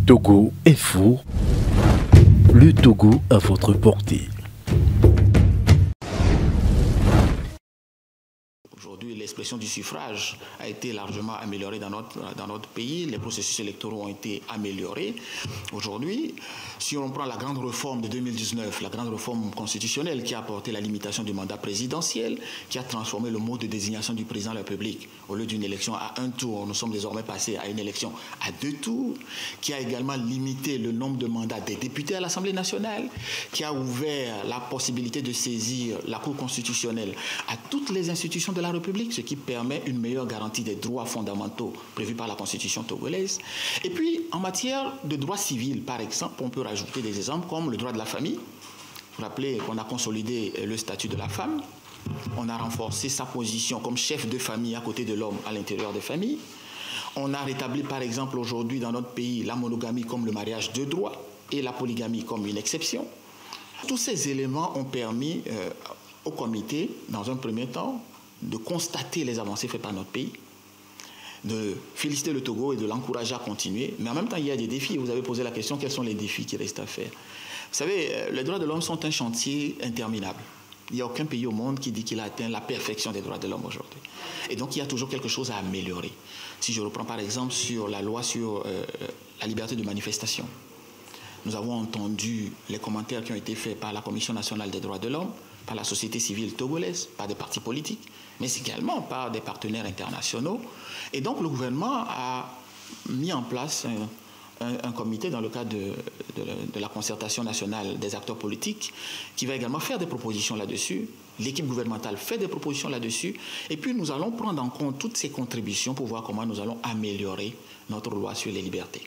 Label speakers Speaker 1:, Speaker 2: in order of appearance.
Speaker 1: Togo Info, le Togo à votre portée.
Speaker 2: Aujourd'hui, l'expression du suffrage a été largement améliorée dans notre pays. Les processus électoraux ont été améliorés. Aujourd'hui, si on prend la grande réforme de 2019, la grande réforme constitutionnelle qui a apporté la limitation du mandat présidentiel, qui a transformé le mode de désignation du président de la République. Au lieu d'une élection à un tour, nous sommes désormais passés à une élection à 2 tours, qui a également limité le nombre de mandats des députés à l'Assemblée nationale, qui a ouvert la possibilité de saisir la Cour constitutionnelle à toutes les institutions de la République, ce qui permet une meilleure garantie des droits fondamentaux prévus par la Constitution togolaise. Et puis, en matière de droits civils, par exemple, on peut rajouter des exemples comme le droit de la famille. Vous vous rappelez qu'on a consolidé le statut de la femme. On a renforcé sa position comme chef de famille à côté de l'homme à l'intérieur des familles. On a rétabli, par exemple, aujourd'hui dans notre pays, la monogamie comme le mariage de droit et la polygamie comme une exception. Tous ces éléments ont permis au comité, dans un premier temps, de constater les avancées faites par notre pays, de féliciter le Togo et de l'encourager à continuer. Mais en même temps, il y a des défis. Vous avez posé la question, quels sont les défis qui restent à faire? Vous savez, les droits de l'homme sont un chantier interminable. Il n'y a aucun pays au monde qui dit qu'il a atteint la perfection des droits de l'homme aujourd'hui. Et donc, il y a toujours quelque chose à améliorer. Si je reprends par exemple sur la loi sur la liberté de manifestation, nous avons entendu les commentaires qui ont été faits par la Commission nationale des droits de l'homme, par la société civile togolaise, par des partis politiques, mais également par des partenaires internationaux. Et donc le gouvernement a mis en place un comité dans le cadre de la concertation nationale des acteurs politiques qui va également faire des propositions là-dessus. L'équipe gouvernementale fait des propositions là-dessus. Et puis nous allons prendre en compte toutes ces contributions pour voir comment nous allons améliorer notre loi sur les libertés.